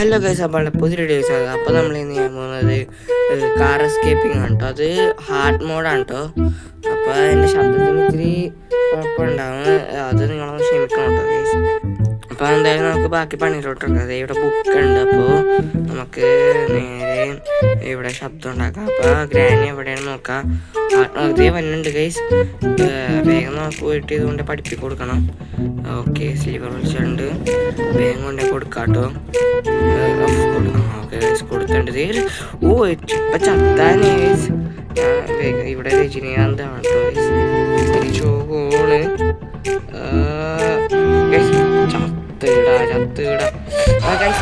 Hello guys, അപ്പോൾ പുതിയ videos ആണ്. അപ്പോൾ നമ്മൾ ഇന്ന് ചെയ്യാൻ പോകുന്നത് കാർ എസ്കേപ്പിംഗ് ആണ് കേട്ടോ. അത് ഹാർഡ് മോഡാണ് കേട്ടോ. അപ്പോൾ എൻ്റെ ശബ്ദത്തിന് ഇത്തിരി കുഴപ്പമുണ്ടാവും, അത് നിങ്ങളൊന്ന് ക്ഷമിക്കണം കേട്ടോ ഗൈസ്. അപ്പോൾ എന്തായാലും നമുക്ക് ബാക്കി പണിയിലോട്ടുണ്ട്. അതെ, ഇവിടെ ബുക്ക് ഉണ്ട്. അപ്പോൾ നമുക്ക് നേരെ ഇവിടെ ശബ്ദം ഉണ്ടാക്കാം. അപ്പോൾ ഗ്രാനി എവിടെയാണ് നോക്കാം. അതേ വന്നുണ്ട് ഗൈസ്. വേഗം നമുക്ക് പോയിട്ട് ഇതുകൊണ്ട് പഠിപ്പിച്ച് കൊടുക്കണം. ഓക്കെ, സ്ലീവർ വിളിച്ചുണ്ട്. വേഗം കൊണ്ടേ കൊടുക്കാം കേട്ടോ. Okay guys, കൊടുത്തേണ്ടത്. ഓ ഇപ്പം ചത്താനേ ഗൈസ്. ഇവിടെ രജനീകാന്താണ് കേട്ടോ ഗൈസ്. ചോണ്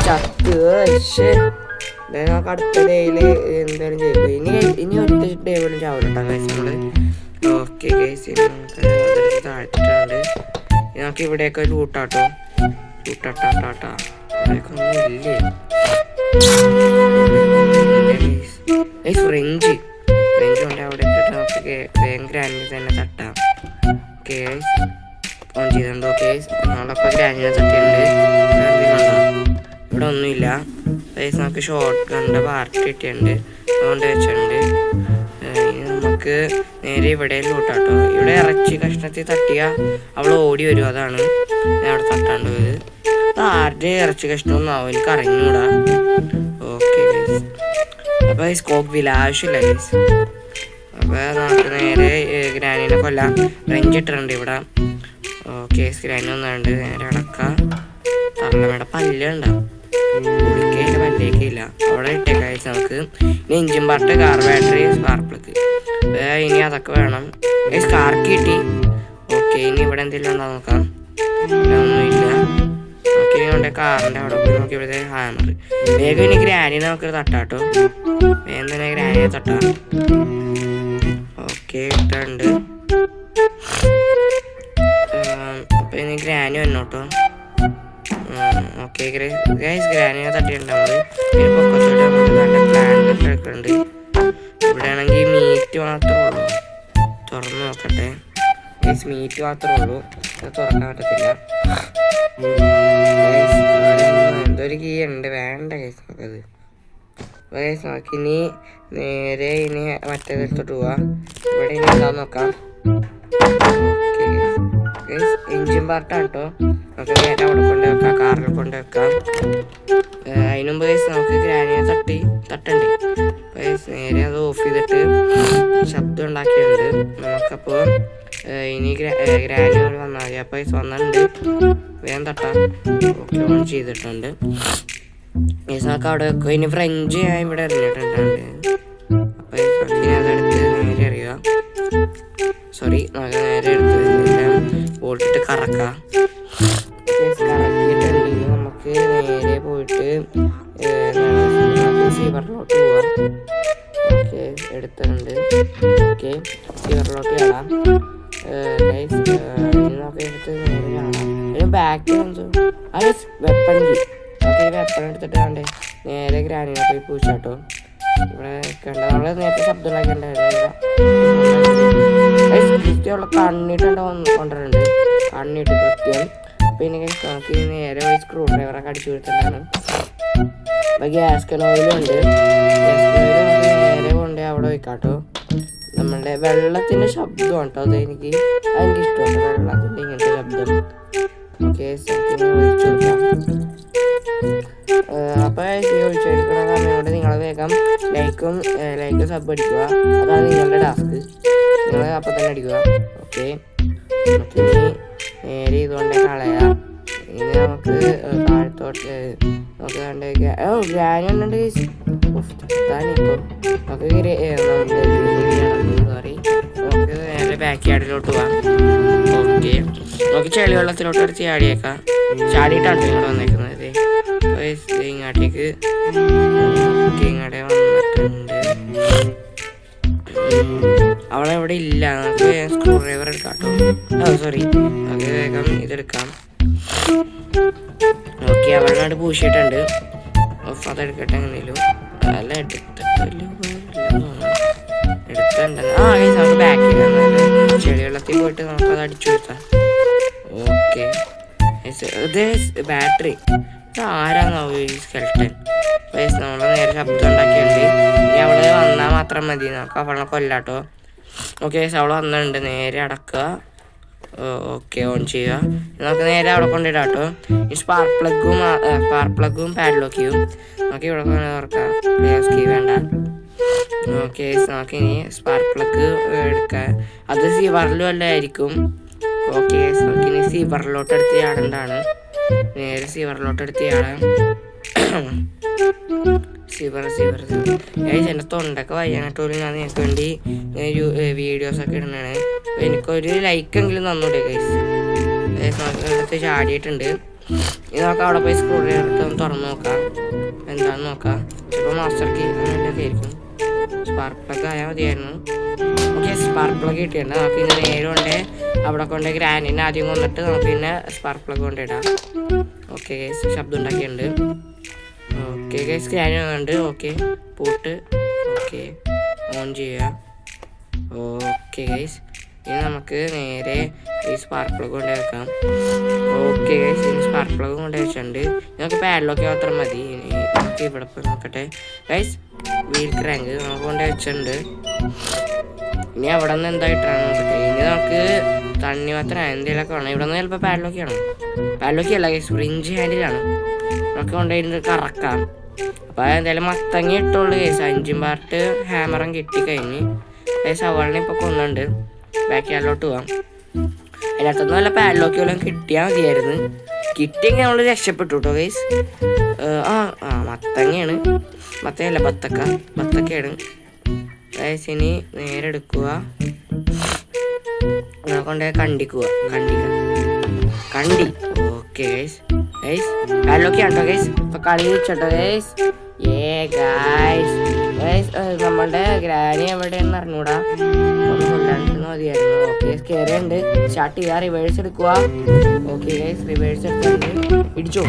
ചത്ത് വേഗം അടുത്ത ഡേയില് എന്തായാലും ചെയ്യും. ഇനി ഒറ്റ ഡേവിലും ചാവില്ല ഗൈസ് നമ്മള്. ഓക്കെ ഗൈസ്, താഴ്ത്തിട്ടുണ്ട്. നമുക്ക് ഇവിടെയൊക്കെ ലൂട്ടാട്ടോ. ലൂട്ടാട്ടാട്ടാ ഇവിടെയൊക്കെ ഒന്നും ഇല്ലേ ഫ്രഞ്ച് കൊണ്ട് അവിടെ ഇട്ടിട്ട് നമുക്ക് വേഗം ഗ്രാനിൽ തന്നെ തട്ടാം. ഓക്കെ ഗൈസ്, ഓൺ ചെയ്തിട്ടുണ്ട്. ഓക്കെ നമ്മളപ്പോൾ ഗ്രാനിനെ തട്ടിയിട്ടുണ്ട്. ഇവിടെ ഒന്നുമില്ല ഗൈസ്. നമുക്ക് ഷോർട്ട് ഗണ്ണിൻ്റെ പാർട്ട് കിട്ടിയിട്ടുണ്ട്, അതുകൊണ്ട് വെച്ചിട്ടുണ്ട്. ഇനി നമുക്ക് നേരെ ഇവിടെ ലൂട്ടാട്ടോ. ഇവിടെ ഇറച്ചി കഷ്ണത്തിൽ തട്ടിയ അവൾ ഓടി വരും, അതാണ് ഞാൻ അവിടെ തട്ടാണ്ട് പോയത്. ആരുടെ ഇറച്ചി കഷ്ണമൊന്നും ആവും, എനിക്ക് അറിഞ്ഞൂടാ. ഓക്കെ ഗൈസ്, അപ്പോൾ ഈ സ്കോപ്പ് വില ആവശ്യമില്ല ഗൈസ്. അപ്പോൾ നമുക്ക് നേരെ ഗ്രാനിനെ കൊല്ലാം. റെഞ്ച് ഇട്ടിട്ടുണ്ട് ഇവിടെ. ഓക്കെ, ഗ്രാനി ഒന്നുണ്ട്. നേരെ അടക്കാം. തള്ളമയുടെ പല്ലുണ്ടാവും, കുടിക്കയില്ല, പല്ലേക്കില്ല. അവിടെ ഇട്ടേക്കാഴ്ച നമുക്ക് ഇനി engine part, car battery, spark plug, ഇനി അതൊക്കെ വേണം. സ്കാർക്ക് കിട്ടി. ഓക്കെ, ഇനി ഇവിടെ എന്തെങ്കിലും ഉണ്ടോ നോക്കാം. ഇവിടെ ഒന്നുമില്ല. ഓക്കെ, കൊണ്ട് കാറിൻ്റെ അവിടെ പോയി നോക്കി. ഇവിടുത്തെ ഹാമർ വേഗം ഇനി ഗ്രാനിനെ നമുക്ക് തട്ടാട്ടോ. വേഗം തന്നെ ഗ്രാനിനെ തട്ടാം. ഓക്കെ, ഇട്ടുണ്ട്. അപ്പം ഇനി ഗ്രാനി വന്നോട്ടോ. ഓക്കെ ഗൈസ്, ഗ്രാനിനെ തട്ടിയിട്ടുണ്ടാവും. പിന്നെ പൊക്കത്തോട്ട് നമുക്ക് നല്ല പ്ലാന്റ് എടുക്കുന്നുണ്ട്. ഇവിടെ ആണെങ്കിൽ മീറ്റ് മാത്രമേ ഉള്ളൂ. തുറന്ന് നോക്കട്ടെ ഗൈസ്, മീറ്റ് മാത്രമേ ഉള്ളൂ, അത് തുറക്കാൻ പറ്റത്തില്ല. എന്തൊരു കീ ഉണ്ട്, വേണ്ട ഗൈസ് നമുക്കത്. ഗൈസ് നമുക്ക് ഇനി നേരെ ഇനി മറ്റേതെടുത്തോട്ട് പോവാം. ഇവിടെ ഇനി എന്താന്ന് നോക്കാം. ഓക്കെ ഗൈസ്, എഞ്ചിൻ പാർട്ടാണ് കേട്ടോ. നമുക്ക് നേരെ അവിടെ കൊണ്ട് വെക്കാം, കാറിൽ കൊണ്ട് വെക്കാം. അതിന് മുമ്പ് ഗൈസ് നമുക്ക് ഗ്രാനിയെ തട്ടണ്ടേ. ഗൈസ് നേരെ അത് ഓഫ് ചെയ്തിട്ട് ശബ്ദം ഉണ്ടാക്കിയിട്ടുണ്ട്. നമുക്കപ്പോൾ ഇനി ഗ്രാനി കൂടി വന്നാൽ മതി. അപ്പോൾ ഗൈസ് വന്നിട്ടുണ്ട്, വേഗം തട്ടാം. ഓക്കെ, ഓൺ ചെയ്തിട്ടുണ്ട് ഗൈസ്. നമുക്ക് അവിടെ വെക്കും. ഇനി ഫ്രഞ്ച് ഞാൻ ഇവിടെ എറിഞ്ഞിട്ടുണ്ട്. അപ്പോൾ ഇനി അതെടുത്ത് നേരെ അറിയുക. സോറി, നമുക്ക് നേരെ എടുത്ത് പോയിട്ട് കറക്കാം. കറക്കിയിട്ടുണ്ടെങ്കിൽ നമുക്ക് നേരെ പോയിട്ട് സീവറിലോട്ട് പോവാം. ഓക്കെ, എടുത്തിട്ടുണ്ട്. ഓക്കെ, സീവറിലോട്ട് കാണാം. നമുക്ക് എടുത്ത് നേരെ കാണാം. ഇതിന് ബാക്കിൽ വെപ്പൺ കീ. ഓക്കെ, വെപ്പൺ എടുത്തിട്ട് വേണ്ടേ നേരെ ഗ്രാനിനെ പോയി പൂച്ചാട്ടോ. ഇവിടെ കണ്ട നമ്മൾ നേരത്തെ ശബ്ദം ഉണ്ടാക്കിയിട്ടുണ്ടായിരുന്നു. കൃത്യമുള്ള കണ്ണിട്ടുണ്ടോ കൊണ്ടുവരുന്നുണ്ട്, കണ്ണിട്ട് കൃത്യം. പിന്നെ നമുക്ക് നേരെ പോയി സ്ക്രൂ ഡ്രൈവറൊക്കെ അടിച്ചു കൊടുത്തിട്ടാണ്. അപ്പോൾ ഗ്യാസ് കനോയിലും ഉണ്ട്. ഗ്യാസ് കനോയിൽ നമുക്ക് നേരെ കൊണ്ട് അവിടെ വയ്ക്കാട്ടോ. നമ്മളുടെ വെള്ളത്തിൻ്റെ ശബ്ദമാണ് കേട്ടോ, അതെനിക്ക് ഇഷ്ടമാണ്, വെള്ളത്തിൻ്റെ ഇങ്ങനത്തെ ശബ്ദം. ഓക്കെ, ഒഴിച്ചു കൊടുക്കാം. അപ്പോൾ ഒഴിച്ചു കൊടുക്കുന്ന സമയത്ത് നിങ്ങൾ വേഗം ലൈക്കും സബ് അടിക്കുക, അതാണ് നിങ്ങളുടെ ടാസ്ക്. നിങ്ങൾ അപ്പം തന്നെ അടിക്കുക. ഓക്കെ, നമുക്കിനി നേരെ ഇതുകൊണ്ട് കളയാം. ഇനി നമുക്ക് താഴത്തോട്ട് നമുക്ക് കണ്ടേക്കുക. ഗ്രാനി ഉണ്ടുണ്ട് താനിപ്പോൾ നമുക്ക് സോറി, നമുക്ക് നേരെ ബാക്ക് യാർഡിലോട്ട് പോവാം. ഓക്കെ, നമുക്ക് ചെളി വെള്ളത്തിലോട്ട് എടുത്ത് ചാടിയേക്കാം. ചാടിയിട്ടാണ് നിങ്ങൾ വന്നേക്കുന്നത്. ഇങ്ങോട്ടേക്ക് ഇങ്ങോട്ടേ വന്നിട്ടുണ്ട്. അവളെവിടെ ഇല്ല. നമുക്ക് സ്ക്രൂ ഡ്രൈവർ എടുക്കാം കേട്ടോ. സോറി, നമുക്ക് വേഗം ഇതെടുക്കാം. ഓക്കെ, അവളാണ്ട് പൂശിയിട്ടുണ്ട്. അതെടുക്കട്ടെ എങ്ങനെയും. അല്ല എടുത്തിട്ടില്ല, എടുത്തിട്ടുണ്ട്. നമുക്ക് ബാക്കിൽ ചെളി വെള്ളത്തിൽ പോയിട്ട് നമുക്കത് അടിച്ചു കൊടുത്താം. ഓക്കെ, ബാറ്ററി ആരാന്നാവും ഈ സ്കെൽട്ടൻ? ശബ്ദം ഉണ്ടാക്കിയുണ്ട്. ഇനി അവള് വന്നാൽ മാത്രം മതി, നമുക്ക് അവളെ കൊല്ലാട്ടോ. ഓക്കെ ഗൈസ്, അവൾ വന്നിട്ടുണ്ട്. നേരെ അടക്കുക. ഓക്കെ, ഓൺ ചെയ്യുക. നമുക്ക് നേരെ അവിടെ കൊണ്ടിടാം കേട്ടോ. ഈ സ്പാർക്ക് പ്ലഗും പാഡ്ലോക്ക് ചെയ്യും. നമുക്ക് ഇവിടെ തുറക്കാം. കീ വേണ്ട. ഓക്കെ, നമുക്ക് ഇനി സ്പാർക്ക് പ്ലഗ് എടുക്കാം. അത് സീവറിലും അല്ല ആയിരിക്കും. ഓക്കെ, നമുക്ക് ഇനി സീവറിലോട്ട് എടുത്ത് ചാടേണ്ടതാണ്. നേരെ സീവറിലോട്ട് എടുത്ത് ചാടാം. എൻ്റെ തൊണ്ടൊക്കെ വയ്യാനായിട്ട് ഞാൻ നിങ്ങൾക്ക് വേണ്ടി വീഡിയോസൊക്കെ ഇടുന്നതാണ്. എനിക്കൊരു ലൈക്കെങ്കിലും തന്നൂടെ ഗൈസ്. എടുത്ത് ചാടിയിട്ടുണ്ട്. ഇനി നമുക്ക് അവിടെ പോയി സ്ക്രൂ ഡ്രൈവർ തുറന്ന് നോക്കാം, എന്താണെന്ന് നോക്കാം. ചിലപ്പോൾ മാസ്റ്റർ കീ അങ്ങനെയൊക്കെ ആയിരിക്കും. സ്പാർക്ക് പ്ലഗ് ആയാൽ മതിയായിരുന്നു. ഓക്കെ, സ്പാർക്ക് പ്ലഗ് കിട്ടിയിട്ടുണ്ട്. നമുക്ക് ഇന്ന് നേരെ കൊണ്ട് അവിടെ കൊണ്ട് ഗ്രാനിനെ ആദ്യം കൊണ്ടിട്ട് നമുക്ക് പിന്നെ സ്പാർക്ക് പ്ലഗ് കൊണ്ടിടാം. ഓക്കെ ഗൈസ്, ശബ്ദം ഉണ്ടാക്കിയിട്ടുണ്ട്. ഓക്കെ ഗൈസ്, ഗ്രാനി വന്നിട്ടുണ്ട്. ഓക്കെ, പൂട്ട്. ഓക്കെ, ഓൺ ചെയ്യുക. ഓക്കെ ഗൈസ്, ഇനി നമുക്ക് നേരെ ഈ സ്പാർക്ക് പ്ലഗ് കൊണ്ടു വെക്കാം. ഓക്കെ ഗൈസ്, ഇനി സ്പാർക്ക് പ്ലഗ് കൊണ്ടു വെച്ചിട്ടുണ്ട്. നമുക്ക് പാഡ്ലോക്ക് മാത്രം മതി. ഇനി നമുക്ക് ഇവിടെ പോയി നോക്കട്ടെ ഗൈസ്. വീൽ ക്രാങ്ക് നമുക്ക് കൊണ്ടു വെച്ചിട്ടുണ്ട്. ഇനി അവിടെ നിന്ന് എന്തായിട്ടാണ് നോക്കട്ടെ. ഇനി നമുക്ക് തണ്ണിമത്തന എന്തെങ്കിലുമൊക്കെ വേണം. ഇവിടെ നിന്ന് ചിലപ്പോൾ പാഡ്ലോക്കാണ്. പാഡ്ലോക്ക് അല്ല ഗൈസ്, ഫ്രിഞ്ച് ഹാൻഡിലാണ്. നമുക്ക് കൊണ്ടുപോയിട്ട് കറക്കാം. അപ്പോൾ എന്തായാലും മത്തങ്ങ ഇട്ടുള്ളൂ ഗൈസ്. 5 പാർട്ട് ഹാമറും കിട്ടിക്കഴിഞ്ഞ് ഗൈസ്. അവളിനെ ഇപ്പോൾ കൊണ്ടുണ്ട്. ബാക്ക് യാർഡിലോട്ട് പോവാം. അതിനകത്തൊന്നും നല്ല പാഡ്ലോക്ക് വല്ലതും കിട്ടിയാൽ മതിയായിരുന്നു. കിട്ടിയെങ്കിൽ നമ്മൾ രക്ഷപ്പെട്ടു കേട്ടോ ഗൈസ്. മത്തങ്ങയാണ്. മത്തങ്ങയല്ല, ബത്തക്കയാണ് ഗൈസ്. ഇനി നേരെ എടുക്കുക. കൊണ്ട് കണ്ടിക്കുക. കണ്ടി. Okay guys. പാഡ്ലോക്ക് ആണ് കേട്ടോ ഗൈസ്. ഇപ്പൊ കളി വെച്ചോട്ടോ ഗൈസ്. നമ്മളുടെ ഗ്രാനി എവിടെയെന്ന് അറിഞ്ഞൂടാ. മതിയായിരുന്നു. ഓക്കെ, കയറിയുണ്ട്. സ്റ്റാർട്ട് ചെയ്യുക. റിവേഴ്സ് എടുക്കുക. ഓക്കെ ഗൈസ്, റിവേഴ്സ് എടുത്തിട്ടുണ്ട്. ഇടിച്ചോ.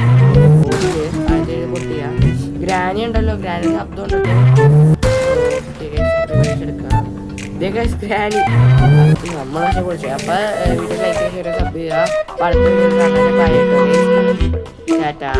ഓക്കെ, അത് പൊട്ടിയ ഗ്രാനി ഉണ്ടല്ലോ. ഗ്രാനി ശബ്ദം ഉണ്ടല്ലോ. ഓക്കെ ഗൈസ്, റിവേഴ്സ് എടുക്കുക. ഇതേ ഗൈസ് ഗ്രാനി നമ്മളൊക്കെ പൊളിച്ചു. അപ്പൊ വീഡിയോ ലൈക്ക് ചെയ്യുക, സബ് ചെയ്യുക. അടുത്ത വീഡിയോ കാണാൻ. ടാറ്റാ.